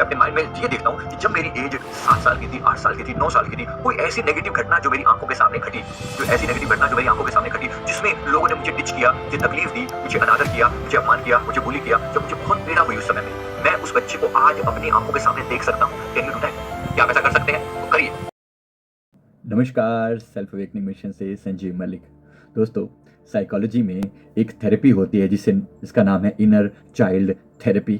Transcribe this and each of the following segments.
अपने माइंड में ये देखता हूँ कि जब मेरी एज 7 साल की थी, 8 साल की थी, 9 साल की थी, कोई ऐसी नेगेटिव घटना जो मेरी आंखों के सामने घटी, जिसमें लोगों ने मुझे डिच किया, मुझे तकलीफ दी, मुझे अनादर किया, मुझे अपमान किया, मुझे बुली किया, जब मुझे बहुत पीड़ा हुई उस समय में, मैं उस बच्चे को आज अपनी आंखों के सामने देख सकता हूँ। Can you do that? क्या आप ऐसा कर सकते हैं? तो करिए। नमस्कार, सेल्फ अवेकनिंग मिशन से संजीव मलिक। दोस्तों, साइकोलॉजी में एक थेरेपी होती है जिसका नाम है इनर चाइल्ड थेरेपी।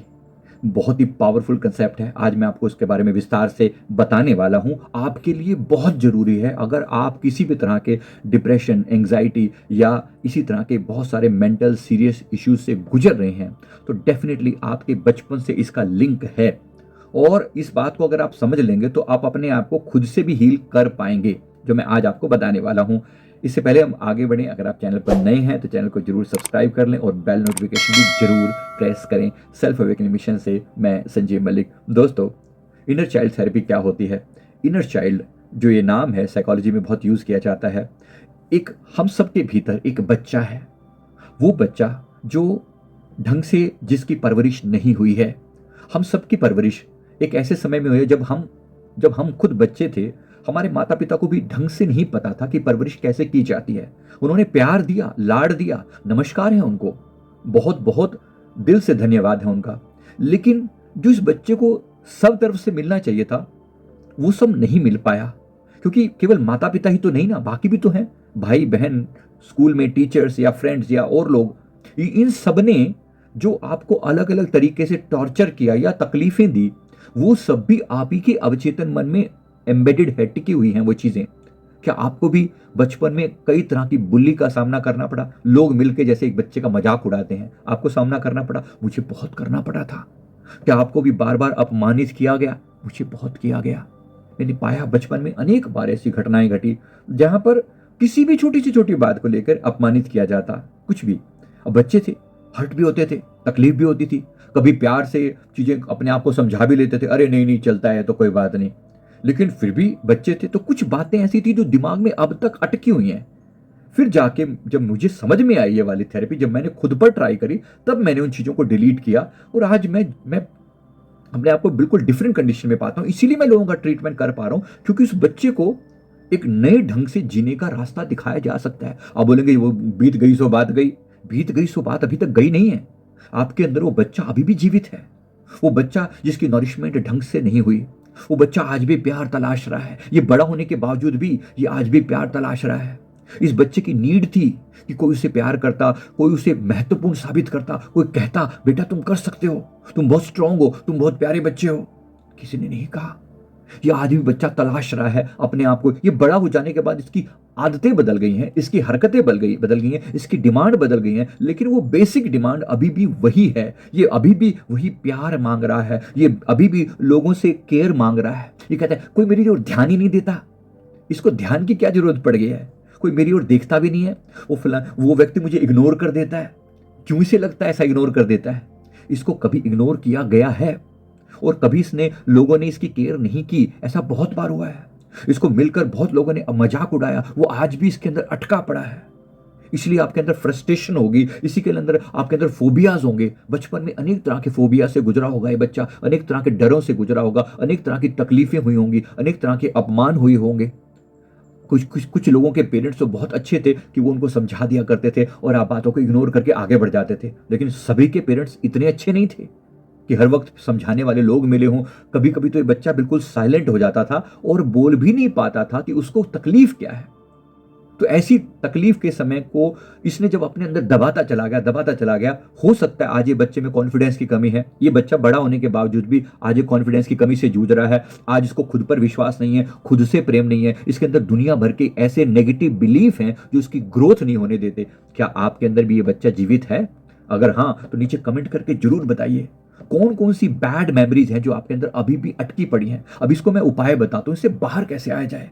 बहुत ही पावरफुल कंसेप्ट है। आज मैं आपको उसके बारे में विस्तार से बताने वाला हूं। आपके लिए बहुत ज़रूरी है। अगर आप किसी भी तरह के डिप्रेशन, एंग्जाइटी या इसी तरह के बहुत सारे मेंटल सीरियस इश्यूज से गुजर रहे हैं तो डेफिनेटली आपके बचपन से इसका लिंक है। और इस बात को अगर आप समझ लेंगे तो आप अपने आप को खुद से भी हील कर पाएंगे, जो मैं आज आपको बताने वाला हूं। इससे पहले हम आगे बढ़ें, अगर आप चैनल पर नए हैं तो चैनल को जरूर सब्सक्राइब कर लें और बेल नोटिफिकेशन भी जरूर प्रेस करें। सेल्फ अवेकनिंग मिशन से मैं संजीव मलिक। दोस्तों, इनर चाइल्ड थेरेपी क्या होती है? इनर चाइल्ड, जो ये नाम है, साइकोलॉजी में बहुत यूज किया जाता है। एक हम सबके भीतर एक बच्चा है। वो बच्चा जो ढंग से जिसकी परवरिश नहीं हुई है। हम सबकी परवरिश एक ऐसे समय में हुई है जब हम खुद बच्चे थे। हमारे माता पिता को भी ढंग से नहीं पता था कि परवरिश कैसे की जाती है। उन्होंने प्यार दिया, लाड दिया, नमस्कार है उनको, बहुत बहुत दिल से धन्यवाद है उनका। लेकिन जो इस बच्चे को सब तरफ से मिलना चाहिए था वो सब नहीं मिल पाया, क्योंकि केवल माता पिता ही तो नहीं ना, बाकी भी तो हैं, भाई बहन, स्कूल में टीचर्स या फ्रेंड्स या और लोग। इन सब ने जो आपको अलग अलग तरीके से टॉर्चर किया या तकलीफें दी, वो सब भी आप ही के अवचेतन मन में एम्बेडेड है, टिकी हुई हैं वो चीजें। क्या आपको भी बचपन में कई तरह की बुल्ली का सामना करना पड़ा? लोग मिलके जैसे एक बच्चे का मजाक उड़ाते हैं, आपको सामना करना पड़ा? मुझे बहुत करना पड़ा था। क्या आपको भी बार बार अपमानित किया गया? मुझे बहुत किया गया। मैंने पाया बचपन में अनेक बार ऐसी घटनाएं घटी जहां पर किसी भी छोटी से छोटी बात को लेकर अपमानित किया जाता, कुछ भी। अब बच्चे थे, हर्ट भी होते थे, तकलीफ भी होती थी। कभी प्यार से चीजें अपने आप को समझा भी लेते थे, अरे नहीं नहीं चलता है तो कोई बात नहीं। लेकिन फिर भी बच्चे थे तो कुछ बातें ऐसी थी जो दिमाग में अब तक अटकी हुई हैं। फिर जाके जब मुझे समझ में आई ये वाली थेरेपी, जब मैंने खुद पर ट्राई करी, तब मैंने उन चीजों को डिलीट किया और आज मैं अपने आप को बिल्कुल डिफरेंट कंडीशन में पाता हूं। इसीलिए मैं लोगों का ट्रीटमेंट कर पा रहा हूं, क्योंकि उस बच्चे को एक नए ढंग से जीने का रास्ता दिखाया जा सकता है। आप बोलेंगे वो बीत गई सो बात गई। बीत गई सो बात अभी तक गई नहीं है। आपके अंदर वो बच्चा अभी भी जीवित है। वो बच्चा जिसकी नॉरिशमेंट ढंग से नहीं हुई, वो बच्चा आज भी प्यार तलाश रहा है। ये बड़ा होने के बावजूद भी ये आज भी प्यार तलाश रहा है। इस बच्चे की नीड थी कि कोई उसे प्यार करता, कोई उसे महत्वपूर्ण साबित करता, कोई कहता बेटा तुम कर सकते हो, तुम बहुत स्ट्रांग हो, तुम बहुत प्यारे बच्चे हो। किसी ने नहीं कहा। यह आज भी बच्चा तलाश रहा है अपने आप को। ये बड़ा हो जाने के बाद इसकी आदतें बदल गई हैं, इसकी हरकतें बदल गई हैं, इसकी डिमांड बदल गई हैं, लेकिन वो बेसिक डिमांड अभी भी वही है। ये अभी भी वही प्यार मांग रहा है, ये अभी भी लोगों से केयर मांग रहा है। ये कहता है कोई मेरी ओर ध्यान ही नहीं देता। इसको ध्यान की क्या जरूरत पड़ गई है? कोई मेरी ओर देखता भी नहीं है। वो व्यक्ति मुझे इग्नोर कर देता है। क्यों इसे लगता है ऐसा इग्नोर कर देता है? इसको कभी इग्नोर किया गया है और कभी इसने लोगों ने इसकी केयर नहीं की। ऐसा बहुत बार हुआ है। इसको मिलकर बहुत लोगों ने मजाक उड़ाया, वो आज भी इसके अंदर अटका पड़ा है। इसलिए आपके अंदर फ्रस्ट्रेशन होगी, इसी के अंदर आपके अंदर फोबियाज होंगे। बचपन में अनेक तरह के फोबिया से गुजरा होगा ये बच्चा, अनेक तरह के डरों से गुजरा होगा, अनेक तरह की तकलीफें हुई होंगी, अनेक तरह के अपमान हुए होंगे। कुछ लोगों के पेरेंट्स तो बहुत अच्छे थे कि वो उनको समझा दिया करते थे और आप बातों को इग्नोर करके आगे बढ़ जाते थे। लेकिन सभी के पेरेंट्स इतने अच्छे नहीं थे कि हर वक्त समझाने वाले लोग मिले हों। कभी कभी तो ये बच्चा बिल्कुल साइलेंट हो जाता था और बोल भी नहीं पाता था कि उसको तकलीफ क्या है। तो ऐसी तकलीफ के समय को इसने जब अपने अंदर दबाता चला गया, हो सकता है आज ये बच्चे में कॉन्फिडेंस की कमी है। ये बच्चा बड़ा होने के बावजूद भी आज ये कॉन्फिडेंस की कमी से जूझ रहा है। आज इसको खुद पर विश्वास नहीं है, खुद से प्रेम नहीं है। इसके अंदर दुनिया भर के ऐसे नेगेटिव बिलीफ हैं जो उसकी ग्रोथ नहीं होने देते। क्या आपके अंदर भी ये बच्चा जीवित है? अगर हाँ तो नीचे कमेंट करके जरूर बताइए कौन कौन सी बैड मेमोरीज हैं जो आपके अंदर अभी भी अटकी पड़ी हैं। अब इसको मैं उपाय बताता हूं, इससे बाहर कैसे आया जाए।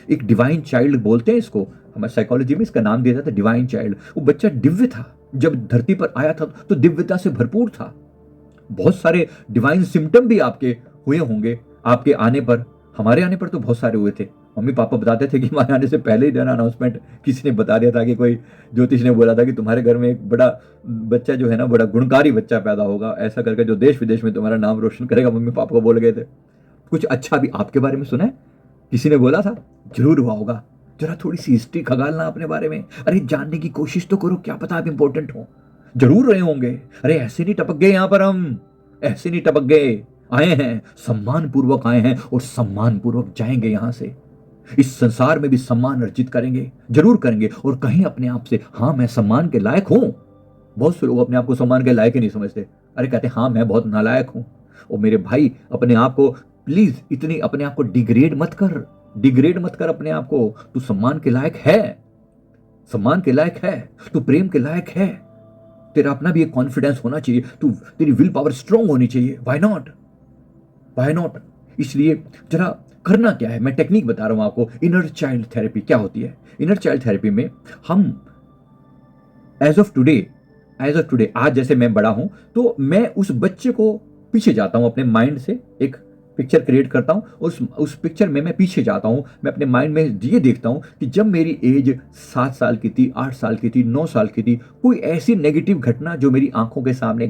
एक डिवाइन चाइल्ड बोलते हैं इसको, हमारे साइकोलॉजी में इसका नाम दिया जाता है डिवाइन चाइल्ड। वो बच्चा दिव्य था, जब धरती पर आया था तो दिव्यता से भरपूर था। बहुत सारे डिवाइन सिम्टम भी आपके हुए होंगे आपके आने पर। हमारे आने पर तो बहुत सारे हुए थे। मम्मी पापा बताते थे कि हमारे आने से पहले ही अनाउंसमेंट किसी ने बता दिया था कि कोई ज्योतिष ने बोला था कि तुम्हारे घर में एक बड़ा बच्चा जो है ना, बड़ा गुणकारी बच्चा पैदा होगा, ऐसा करके जो देश विदेश में तुम्हारा नाम रोशन करेगा। मम्मी पापा को बोल गए थे। कुछ अच्छा भी आपके बारे में सुना है? किसी ने बोला था? जरूर हुआ होगा। जरा थोड़ी सी हिस्ट्री खगालना अपने बारे में, अरे जानने की कोशिश तो करो, क्या पता आप इंपॉर्टेंट हो। जरूर रहे होंगे। अरे ऐसे नहीं टपक गए यहां पर, हम ऐसे नहीं टपक गए, आए हैं सम्मान पूर्वक आए हैं और सम्मान पूर्वक जाएंगे यहां से। इस संसार में भी सम्मान अर्जित करेंगे, जरूर करेंगे। और कहीं अपने आप से, हाँ मैं सम्मान के लायक हूं। बहुत से लोग अपने आप को सम्मान के लायक ही नहीं समझते। अरे कहते हाँ मैं बहुत नालायक हूं। और मेरे भाई, अपने आप को प्लीज इतनी अपने आप को डिग्रेड मत कर, डिग्रेड मत कर अपने आप को। तू सम्मान के लायक है, सम्मान के लायक है, तू प्रेम के लायक है। तेरा अपना भी एक कॉन्फिडेंस होना चाहिए, तू तेरी विल पावर स्ट्रांग होनी चाहिए। Why not, why not. इसलिए जरा करना क्या है, मैं टेक्निक बता रहा हूं आपको। इनर चाइल्ड थेरेपी क्या होती है? इनर चाइल्ड थेरेपी में हम एज ऑफ टुडे आज जैसे मैं बड़ा हूं, तो मैं उस बच्चे को पीछे जाता हूं, अपने माइंड से एक पिक्चर क्रिएट करता हूं। उस पिक्चर में मैं पीछे जाता हूं। मैं अपने माइंड में ये देखता हूं कि जब मेरी एज 7 साल की थी, 8 साल की थी, 9 साल की थी, कोई ऐसी नेगेटिव घटना जो मेरी आंखों के सामने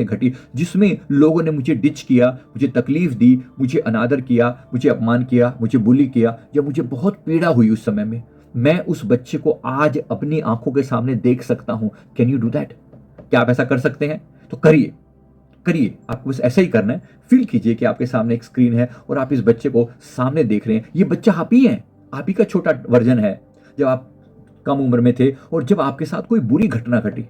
घटी, जिसमें लोगों ने मुझे डिच किया, मुझे तकलीफ दी, मुझे अनादर किया, मुझे अपमान किया, मुझे बुली किया, या मुझे बहुत पीड़ा हुई उस समय में, मैं उस बच्चे को आज अपनी आंखों के सामने देख सकता हूं। Can you do that? क्या आप ऐसा कर सकते हैं? तो करिए, करिए। आपको बस ऐसा ही करना है। फील कीजिए कि आपके सामने एक स्क्रीन है और आप इस बच्चे को सामने देख रहे हैं। ये बच्चा आप ही है, आप ही का छोटा वर्जन है, जब आप कम उम्र में थे और जब आपके साथ कोई बुरी घटना घटी।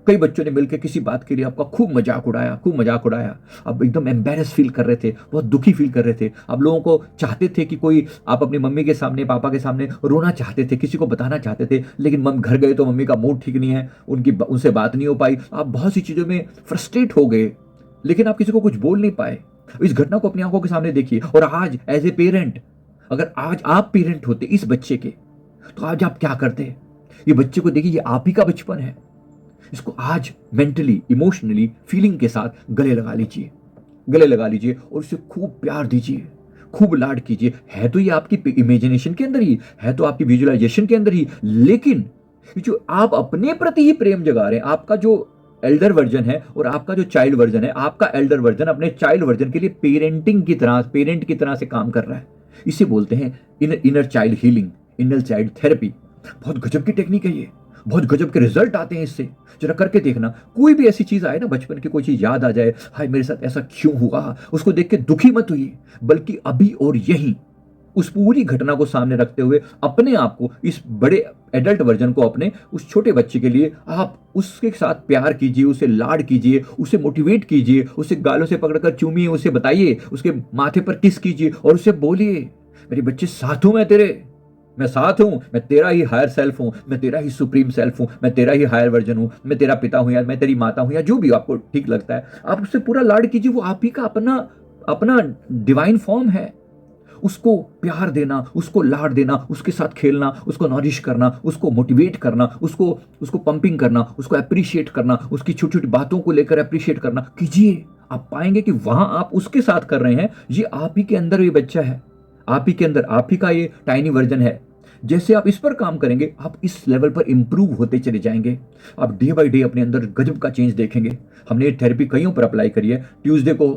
कई बच्चों ने मिलकर किसी बात के लिए आपका खूब मजाक उड़ाया। आप एकदम एम्बेरस फील कर रहे थे, बहुत दुखी फील कर रहे थे। आप लोगों को चाहते थे कि कोई, आप अपनी मम्मी के सामने, पापा के सामने रोना चाहते थे, किसी को बताना चाहते थे, लेकिन मम घर गए तो मम्मी का मूड ठीक नहीं है, उनसे बात नहीं हो पाई। आप बहुत सी चीजों में फ्रस्ट्रेट हो गए, लेकिन आप किसी को कुछ बोल नहीं पाए। इस घटना को अपनी आंखों के सामने देखिए। और आज एज ए पेरेंट, अगर आज आप पेरेंट होते इस बच्चे के, तो आज आप क्या करते? ये बच्चे को देखिए, ये आप ही का बचपन है। इसको आज मेंटली, इमोशनली, फीलिंग के साथ गले लगा लीजिए और उसे खूब प्यार दीजिए, खूब लाड कीजिए। है तो ये आपकी इमेजिनेशन के अंदर ही है, तो आपकी विजुअलाइजेशन के अंदर ही, लेकिन जो आप अपने प्रति ही प्रेम जगा रहे हैं, आपका जो एल्डर वर्जन है और आपका जो चाइल्ड वर्जन है, आपका एल्डर वर्जन अपने चाइल्ड वर्जन के लिए पेरेंट की तरह से काम कर रहा है। इसे बोलते हैं inner child healing, inner child therapy. बहुत गजब की टेक्निक है ये, बहुत गजब के रिजल्ट आते हैं इससे। जरा करके देखना। कोई भी ऐसी चीज आए ना, बचपन की कोई चीज याद आ जाए, हाय मेरे साथ ऐसा क्यों हुआ, उसको देख के दुखी मत हुई, बल्कि अभी और यहीं उस पूरी घटना को सामने रखते हुए अपने आप को, इस बड़े एडल्ट वर्जन को, अपने उस छोटे बच्चे के लिए आप उसके साथ प्यार कीजिए, उसे लाड कीजिए, उसे मोटिवेट कीजिए, उसे गालों से पकड़कर चूमिए, उसे बताइए, उसके माथे पर किस कीजिए और उसे बोलिए, मेरे बच्चे साथ हूं मैं तेरे, मैं साथ हूं, मैं तेरा ही हायर सेल्फ हूं, मैं तेरा ही सुप्रीम सेल्फ हूं, मैं तेरा ही हायर वर्जन हूं, मैं तेरा पिता हूं या मैं तेरी माता हूं, या जो भी आपको ठीक लगता है, आप उससे पूरा लाड कीजिए। वो आप ही का अपना डिवाइन फॉर्म है। उसको प्यार देना, उसको लाड देना, उसके साथ खेलना, उसको नॉरिश करना, उसको मोटिवेट करना, उसको पंपिंग करना, उसको अप्रिशिएट करना, उसकी छोटी छोटी बातों को लेकर अप्रिशिएट करना कीजिए। आप पाएंगे कि वहां आप उसके साथ कर रहे हैं, ये आप ही के अंदर ये बच्चा है, आप ही के अंदर, आप ही का ये टाइनी वर्जन है। जैसे आप इस पर काम करेंगे, आप इस लेवल पर इंप्रूव होते चले जाएंगे। आप डे बाय डे अपने अंदर गजब का चेंज देखेंगे। हमने ये थेरेपी कईयों पर अप्लाई करी है। ट्यूसडे को,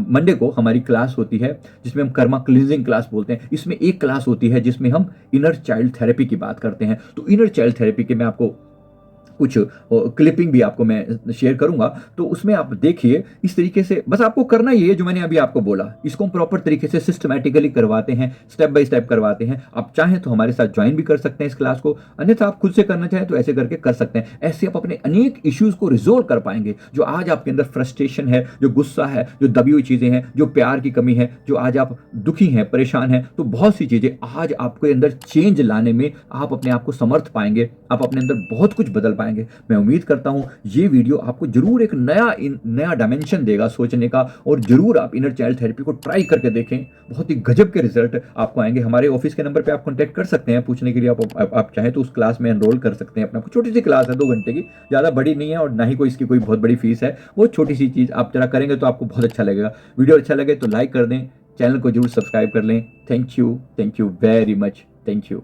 मंडे को हमारी क्लास होती है जिसमें हम कर्मा क्लींजिंग क्लास बोलते हैं। इसमें एक क्लास होती है जिसमें हम इनर चाइल्ड थेरेपी की बात करते हैं। तो इनर चाइल्ड थेरेपी के मैं आपको कुछ क्लिपिंग भी आपको मैं शेयर करूंगा, तो उसमें आप देखिए। इस तरीके से बस आपको करना ये है जो मैंने अभी आपको बोला, इसको हम प्रॉपर तरीके से सिस्टमैटिकली करवाते हैं, स्टेप बाय स्टेप करवाते हैं। आप चाहें तो हमारे साथ ज्वाइन भी कर सकते हैं इस क्लास को, अन्यथा आप खुद से करना चाहें तो ऐसे करके कर सकते हैं। ऐसे आप अपने अनेक इश्यूज को रिजोल्व कर पाएंगे। जो आज आपके अंदर फ्रस्ट्रेशन है, जो गुस्सा है, जो दबी हुई चीजें हैं, जो प्यार की कमी है, जो आज आप दुखी हैं, परेशान हैं, तो बहुत सी चीजें आज आपके अंदर चेंज लाने में आप अपने आप को समर्थ पाएंगे। आप अपने अंदर बहुत कुछ बदल पाएंगे। मैं उम्मीद करता हूं ये वीडियो आपको जरूर एक नया डायमेंशन देगा सोचने का, और जरूर आप इनर चाइल्ड थेरेपी को ट्राई करके देखें। बहुत ही गजब के रिजल्ट आपको आएंगे। हमारे ऑफिस के नंबर पे आप कांटेक्ट कर सकते हैं पूछने के लिए। आप चाहें तो उस क्लास में एनरोल कर सकते हैं अपना। छोटी सी क्लास है, 2 घंटे की, ज़्यादा बड़ी नहीं है और ना ही कोई इसकी कोई बहुत बड़ी फीस है। वो छोटी सी चीज़ आप जरा करेंगे तो आपको बहुत अच्छा लगेगा। वीडियो अच्छा लगे तो लाइक कर दें, चैनल को जरूर सब्सक्राइब कर लें। Thank you very much, thank you.